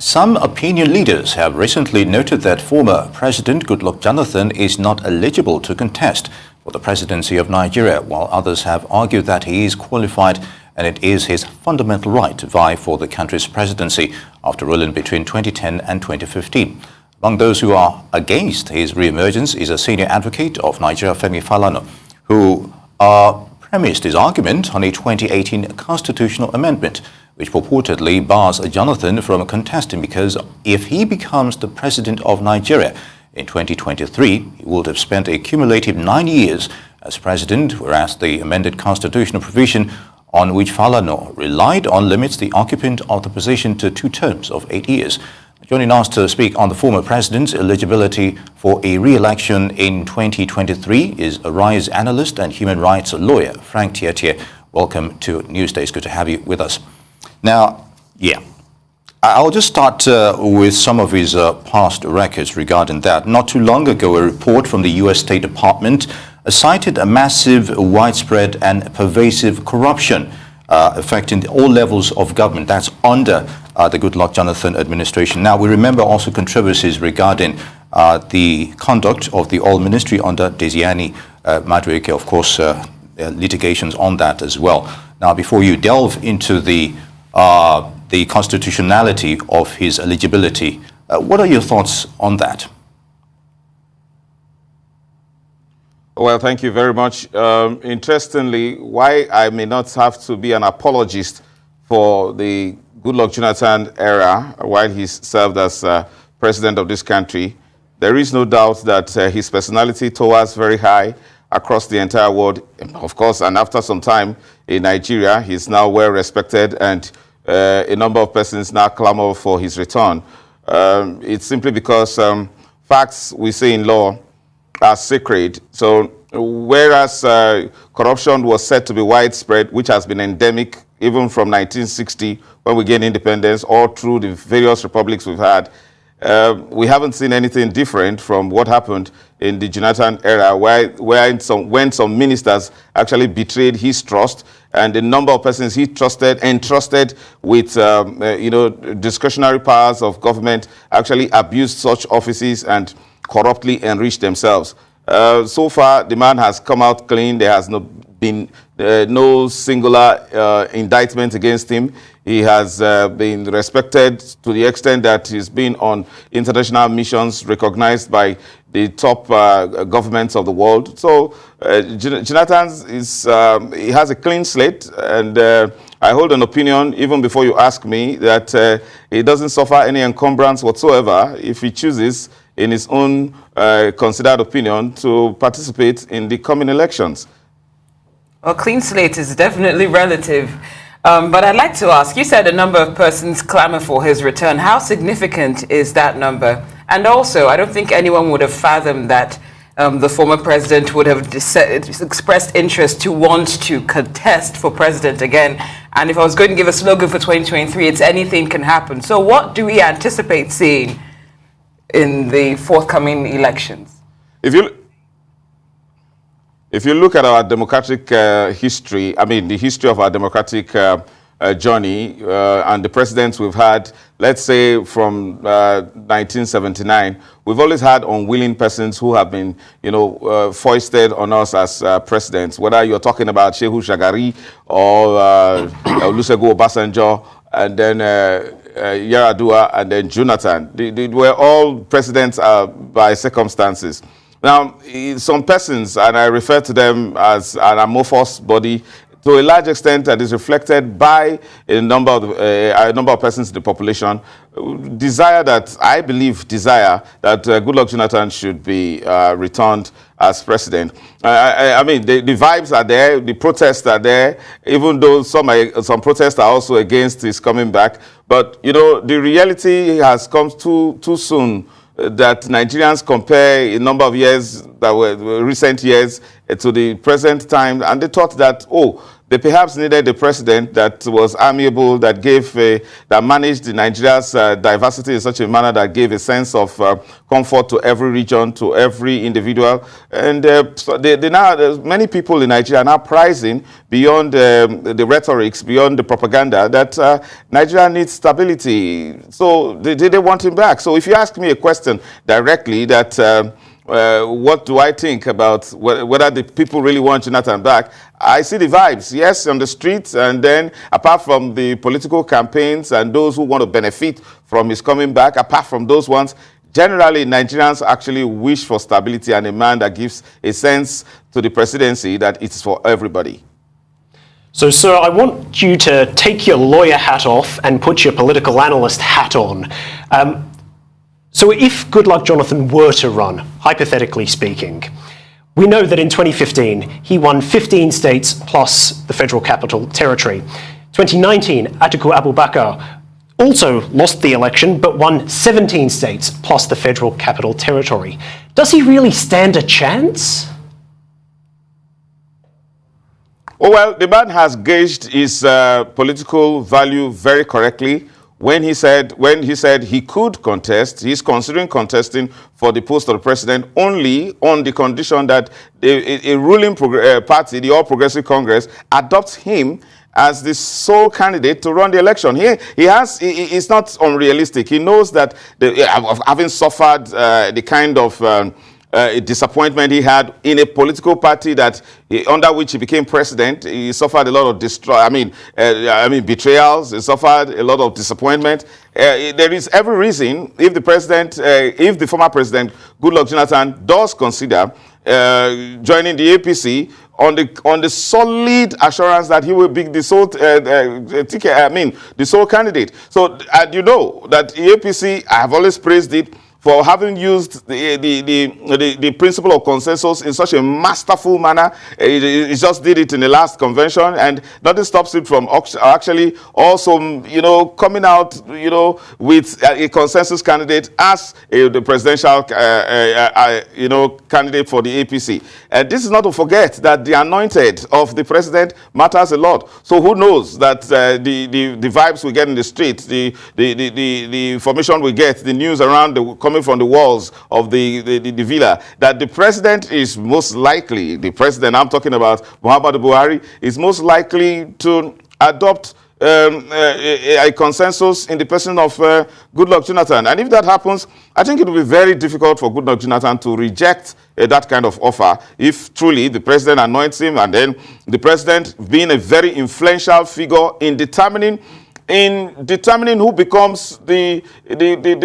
Some opinion leaders have recently noted that former President Goodluck Jonathan is not eligible to contest for the presidency of Nigeria, while others have argued that he is qualified and it is his fundamental right to vie for the country's presidency after ruling between 2010 and 2015. Among those who are against his re-emergence is a senior advocate of Nigeria, Femi Falana, who premised his argument on a 2018 constitutional amendment, which purportedly bars Jonathan from contesting because if he becomes the president of Nigeria in 2023, he would have spent a cumulative 9 years as president, whereas the amended constitutional provision on which Falana relied on limits the occupant of the position to 2 terms of 8 years. Joining us to speak on the former president's eligibility for a re-election in 2023 is Arise analyst and human rights lawyer Frank Tietie. Welcome to Newsday. It's good to have you with us. Now, I'll just start with some of his past records regarding that. Not too long ago, a report from the U.S. State Department cited a massive, widespread and pervasive corruption affecting all levels of government. That's under the Goodluck Jonathan administration. Now, we remember also controversies regarding the conduct of the oil ministry under Desiani Madueke, of course, litigations on that as well. Now, before you delve into the constitutionality of his eligibility, what are your thoughts on that? Well, thank you very much. Interestingly, why I may not have to be an apologist for the Goodluck Jonathan era while he served as president of this country, there is no doubt that his personality towards very high across the entire world, of course, and after some time in Nigeria, he's now well respected and a number of persons now clamor for his return. It's simply because facts we say in law are sacred. So whereas corruption was said to be widespread, which has been endemic even from 1960 when we gained independence, all through the various republics we've had, we haven't seen anything different from what happened in the Jonathan era, when some ministers actually betrayed his trust, and the number of persons he entrusted with discretionary powers of government actually abused such offices and corruptly enriched themselves. So far, the man has come out clean. There has been no singular indictment against him. He has been respected to the extent that he's been on international missions recognized by the top governments of the world. So Jonathan he has a clean slate, and I hold an opinion, even before you ask me, that he doesn't suffer any encumbrance whatsoever if he chooses, in his own considered opinion, to participate in the coming elections. Well, clean slate is definitely relative. But I'd like to ask, you said a number of persons clamor for his return. How significant is that number? And also, I don't think anyone would have fathomed that the former president would have expressed interest to want to contest for president again. And if I was going to give a slogan for 2023, it's anything can happen. So what do we anticipate seeing in the forthcoming elections? If you look at our democratic history, the history of our democratic journey and the presidents we've had, let's say from 1979, we've always had unwilling persons who have been, foisted on us as presidents, whether you're talking about Shehu Shagari or Olusegun Obasanjo, and then Yaradua, and then Jonathan. They were all presidents by circumstances. Now, some persons, and I refer to them as an amorphous body, to a large extent that is reflected by a number of persons in the population, desire that Goodluck Jonathan should be returned as president. The vibes are there, the protests are there, even though some protests are also against his coming back. But, the reality has come too soon that Nigerians compare a number of years that were recent years to the present time, and they thought that, they perhaps needed a president that was amiable, that that managed Nigeria's diversity in such a manner that gave a sense of comfort to every region, to every individual. And so many people in Nigeria are now prizing beyond the rhetorics, beyond the propaganda, that Nigeria needs stability. So they want him back. So if you ask me a question directly, that what do I think about whether the people really want Jonathan back? I see the vibes, yes, on the streets, and then apart from the political campaigns and those who want to benefit from his coming back, apart from those ones, generally Nigerians actually wish for stability and a man that gives a sense to the presidency that it's for everybody. So, sir, I want you to take your lawyer hat off and put your political analyst hat on. So if Goodluck Jonathan were to run, hypothetically speaking, we know that in 2015 he won 15 states plus the Federal Capital Territory. 2019, Atiku Abubakar also lost the election but won 17 states plus the Federal Capital Territory. Does he really stand a chance? Oh, well, the man has gauged his political value very correctly. When he said he could contest, he's considering contesting for the post of the president only on the condition that a ruling party, the All Progressive Congress, adopts him as the sole candidate to run the election. It's not unrealistic. He knows that having suffered the kind of disappointment he had in a political party that under which he became president, he suffered a lot of betrayals. He suffered a lot of disappointment. There is every reason, if the former president Goodluck Jonathan does consider joining the APC on the solid assurance that he will be the sole candidate. So, and you know that the APC, I have always praised it for having used the principle of consensus in such a masterful manner. It just did it in the last convention, and nothing stops it from actually also, coming out, with a consensus candidate as the presidential, candidate for the APC. And this is not to forget that the anointed of the president matters a lot. So who knows that the vibes we get in the street, the information we get, the news around coming from the walls of the villa, that the president is most likely, the president I'm talking about, Muhammadu Buhari, is most likely to adopt a consensus in the person of Goodluck Jonathan. And if that happens, I think it will be very difficult for Goodluck Jonathan to reject that kind of offer if truly the president anoints him, and then the president being a very influential figure in determining who becomes the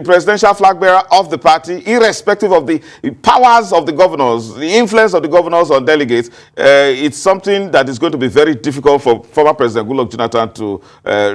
presidential flag bearer of the party, irrespective of the powers of the governors, the influence of the governors on delegates. It's something that is going to be very difficult for former President Goodluck Jonathan to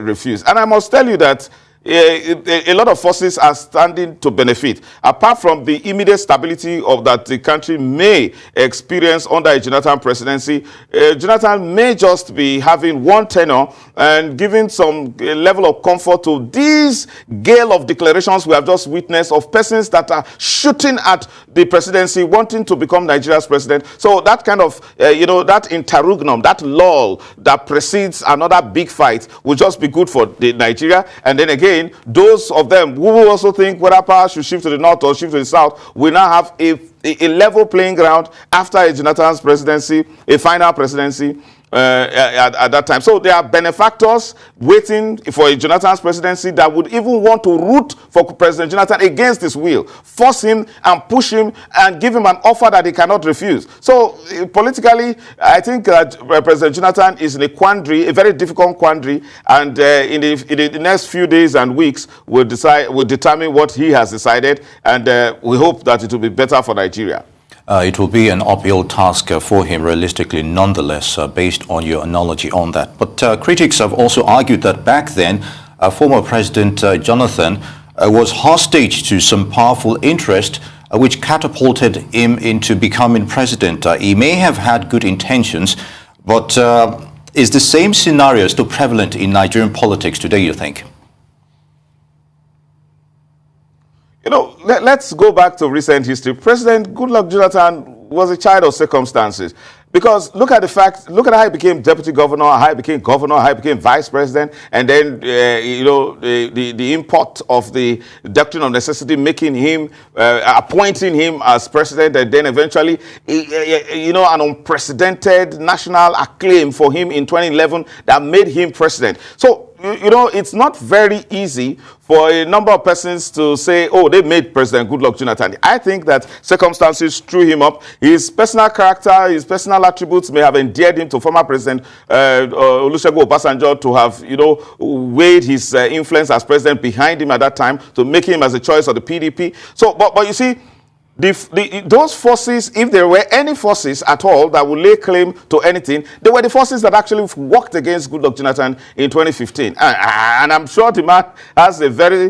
refuse. And I must tell you that a lot of forces are standing to benefit. Apart from the immediate stability of that the country may experience under a Jonathan presidency, Jonathan may just be having one tenure and giving some level of comfort to this gale of declarations we have just witnessed of persons that are shooting at the presidency, wanting to become Nigeria's president. So that kind of, that interregnum, that lull that precedes another big fight will just be good for Nigeria. And then again, those of them who will also think whether power should shift to the north or shift to the south will now have a level playing ground after a Jonathan's presidency, a final presidency at that time. So there are benefactors waiting for a Jonathan's presidency that would even want to root for President Jonathan against his will, force him and push him and give him an offer that he cannot refuse. So politically, I think that President Jonathan is in a quandary, a very difficult quandary, and in the next few days and weeks will determine what he has decided, and we hope that it will be better for Nigeria. It will be an uphill task for him, realistically, nonetheless, based on your analogy on that. But critics have also argued that back then, former President Jonathan was hostage to some powerful interest, which catapulted him into becoming president. He may have had good intentions, but is the same scenario still prevalent in Nigerian politics today, you think? Let's go back to recent history. President Goodluck Jonathan was a child of circumstances. Because look at how he became deputy governor, how he became governor, how he became vice president, and then, the import of the doctrine of necessity, making him, appointing him as president, and then eventually, an unprecedented national acclaim for him in 2011 that made him president. So, it's not very easy for a number of persons to say, oh, they made President Goodluck Jonathan. I think that circumstances threw him up. His personal character, his personal attributes may have endeared him to former President Olusegun Obasanjo, to have, weighed his influence as president behind him at that time, to make him as a choice of the PDP. So, but you see, those forces, if there were any forces at all that would lay claim to anything, they were the forces that actually worked against Goodluck Jonathan in 2015. And I'm sure the man has a very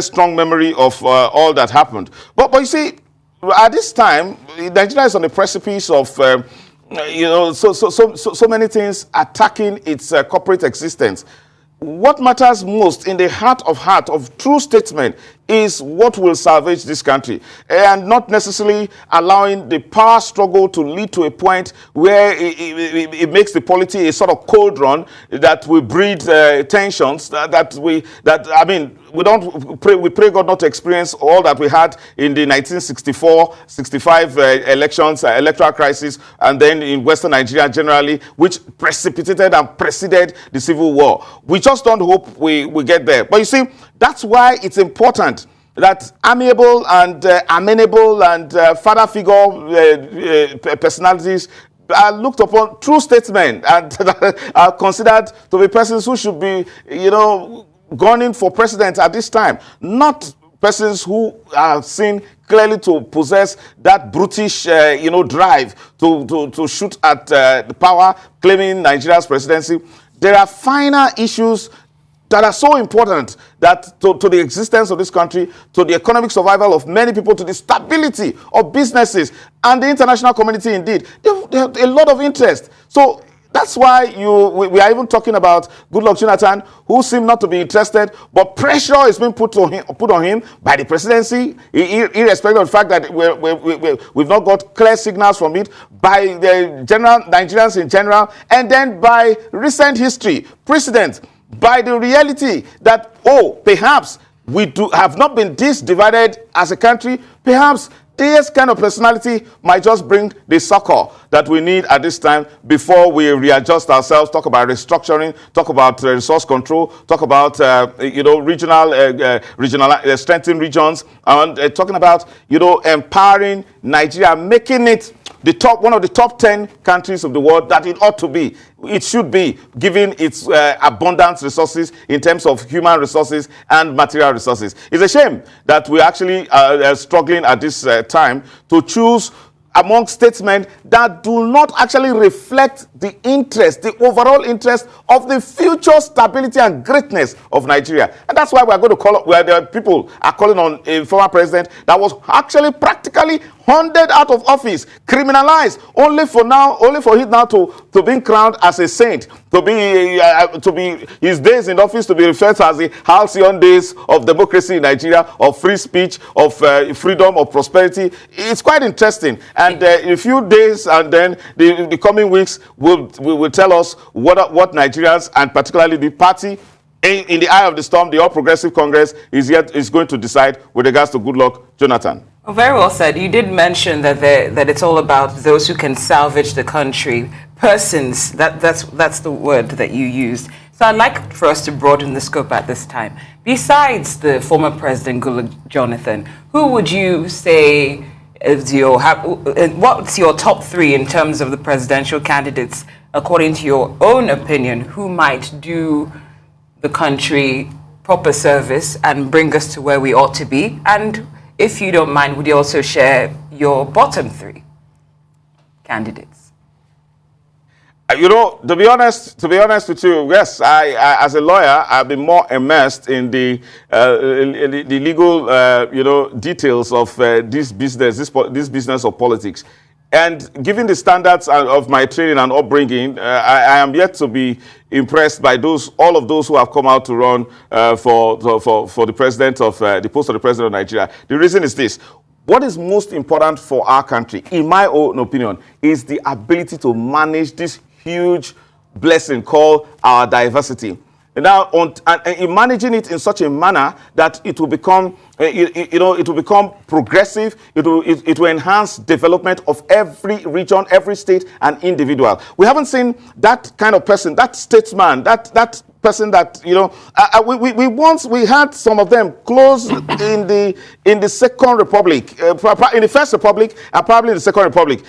strong memory of all that happened. But you see, at this time, Nigeria is on the precipice of so many things attacking its corporate existence. What matters most in the heart of true statesmen is what will salvage this country, and not necessarily allowing the power struggle to lead to a point where it makes the polity a sort of cold run that will breed tensions we pray God not to experience all that we had in the 1964-65 elections, electoral crisis, and then in Western Nigeria generally, which precipitated and preceded the Civil War. We just don't hope we get there. But you see, that's why it's important that amiable and amenable and father figure personalities are looked upon, true statesmen, and are considered to be persons who should be, gunning for president at this time, not persons who are seen clearly to possess that brutish, drive to shoot at the power, claiming Nigeria's presidency. There are finer issues that are so important that to the existence of this country, to the economic survival of many people, to the stability of businesses and the international community indeed. They have a lot of interest. So that's why we are even talking about Goodluck Jonathan, who seemed not to be interested, but pressure is being put on him by the presidency, irrespective of the fact that we've not got clear signals from it, by the general Nigerians in general, and then by recent history, precedent, by the reality that, perhaps we have not been this divided as a country. Perhaps this kind of personality might just bring the succor that we need at this time before we readjust ourselves, talk about restructuring, talk about resource control, talk about, regional strengthening regions, and talking about, empowering Nigeria, making it one of the top 10 countries of the world that it ought to be. It should be, given its abundant resources in terms of human resources and material resources. It's a shame that we actually are struggling at this time to choose among statesmen that do not actually reflect the overall interest of the future stability and greatness of Nigeria. And that's why we are going to people are calling on a former president that was actually practically hunted out of office, criminalized, only for him now to being crowned as a saint, to be his days in office to be referred to as the halcyon days of democracy in Nigeria, of free speech, of freedom, of prosperity. It's quite interesting. And in a few days, and then the coming weeks will tell us what Nigerians, and particularly the party in the eye of the storm, the All Progressive Congress, is going to decide with regards to Goodluck Jonathan. Oh, very well said. You did mention that it's all about those who can salvage the country. Persons, that's the word that you used. So I'd like for us to broaden the scope at this time. Besides the former President Goodluck Jonathan, who would you say is what's your top three in terms of the presidential candidates, according to your own opinion, who might do the country proper service and bring us to where we ought to be? And if you don't mind, would you also share your bottom three candidates? To be honest with you, yes, I as a lawyer, I've been more immersed in the legal, details of this business of politics. And given the standards of my training and upbringing, I am yet to be impressed by all of those who have come out to run for the president of the post of the president of Nigeria. The reason is this: what is most important for our country, in my own opinion, is the ability to manage this huge blessing called our diversity. Now, in managing it in such a manner that it will become, it will become progressive. It will enhance development of every region, every state, and individual. We haven't seen that kind of person, that statesman, that person that we had some of them close in the Second Republic, in the First Republic, and probably in the Second Republic.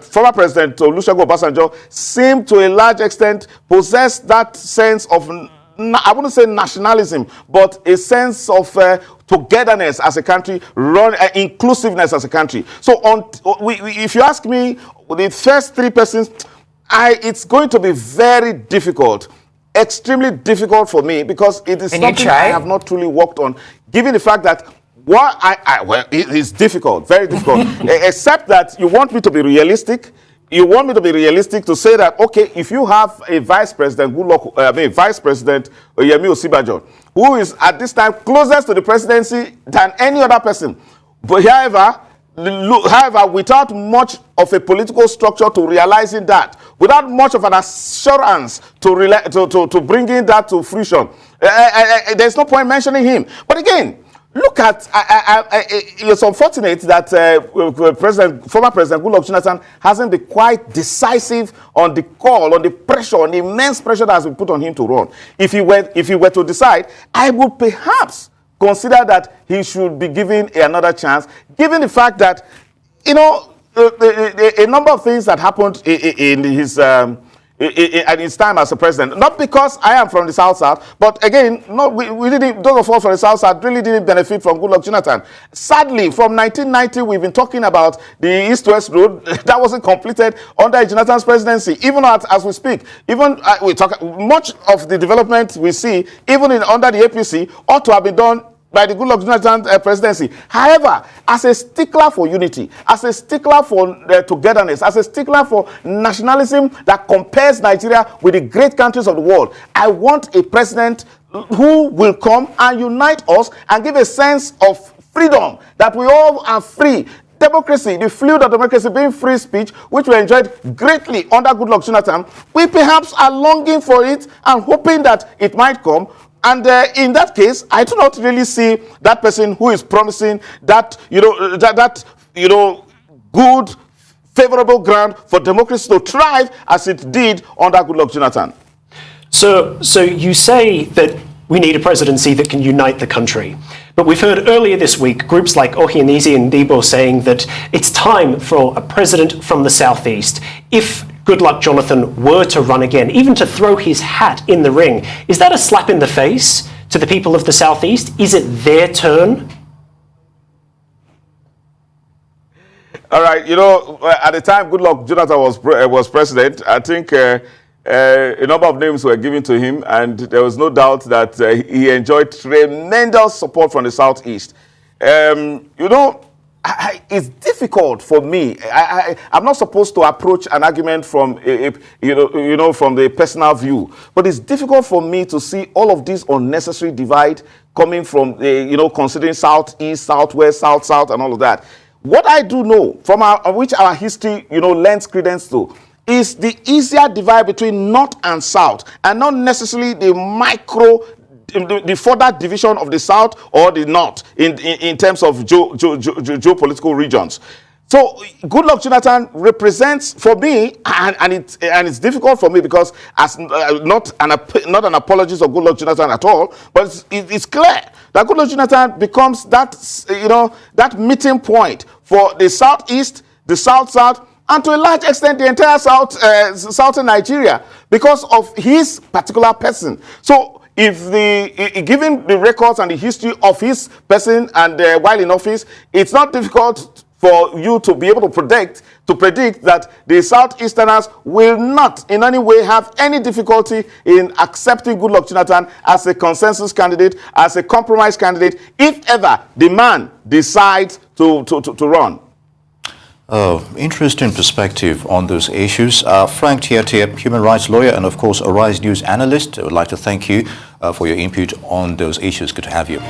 Former President Olusegun Obasanjo seemed to a large extent possess that sense of, I wouldn't say nationalism, but a sense of togetherness as a country, inclusiveness as a country. So, if you ask me, the first three persons, it's going to be very difficult, extremely difficult for me, because it is something I have not truly worked on, given the fact that well, it is difficult, very difficult, except that you want me to be realistic. You want me to be realistic to say that, okay, if you have a Vice President Vice President Yemi Osinbajo, who is at this time closest to the presidency than any other person, but however, without much of a political structure to realizing that, without much of an assurance to bringing that to fruition, there's no point mentioning him. But again, look at, it's unfortunate that former President Goodluck Jonathan hasn't been quite decisive on the call, on the pressure, on the immense pressure that has been put on him to run. If he were to decide, I would perhaps consider that he should be given another chance, given the fact that, a number of things that happened in his at his time as a president. Not because I am from the South, but again, we didn't, those of us from the South really didn't benefit from Goodluck Jonathan. Sadly, from 1990, we've been talking about the East-West Road that wasn't completed under Jonathan's presidency. Even as we speak, we talk much of the development we see, even under the APC, ought to have been done by the Goodluck Jonathan presidency. However, as a stickler for unity, as a stickler for togetherness, as a stickler for nationalism that compares Nigeria with the great countries of the world, I want a president who will come and unite us and give a sense of freedom, that we all are free. Democracy, the fluid of democracy being free speech, which we enjoyed greatly under Goodluck Jonathan, we perhaps are longing for it and hoping that it might come. And in that case, I do not really see that person who is promising that, good, favorable ground for democracy to thrive as it did under Goodluck Jonathan. So you say that we need a presidency that can unite the country. But we've heard earlier this week groups like Ohienezie and Debo saying that it's time for a president from the Southeast. If Goodluck Jonathan were to run again, even to throw his hat in the ring, is that a slap in the face to the people of the Southeast? Is it their turn? All right, at the time Goodluck Jonathan was president, I think a number of names were given to him, and there was no doubt that he enjoyed tremendous support from the Southeast. It's difficult for me. I'm not supposed to approach an argument from from the personal view, but it's difficult for me to see all of this unnecessary divide coming from considering Southeast, Southwest, South, and all of that. What I do know, from which our history lends credence to, is the easier divide between North and South, and not necessarily the further division of the South or the North in terms of geopolitical regions. So Goodluck Jonathan represents, for me, and it's difficult for me because as not an apologist of Goodluck Jonathan at all, but it's clear that Goodluck Jonathan becomes that that meeting point for the Southeast, the South, and to a large extent the entire southern Nigeria, because of his particular person. So given the records and the history of his person and while in office, it's not difficult for you to be able to predict that the Southeasterners will not in any way have any difficulty in accepting Goodluck Jonathan as a consensus candidate, as a compromise candidate, if ever the man decides to run. Interesting perspective on those issues. Frank Tietie, human rights lawyer and of course a Rise News analyst, I would like to thank you for your input on those issues. Good to have you.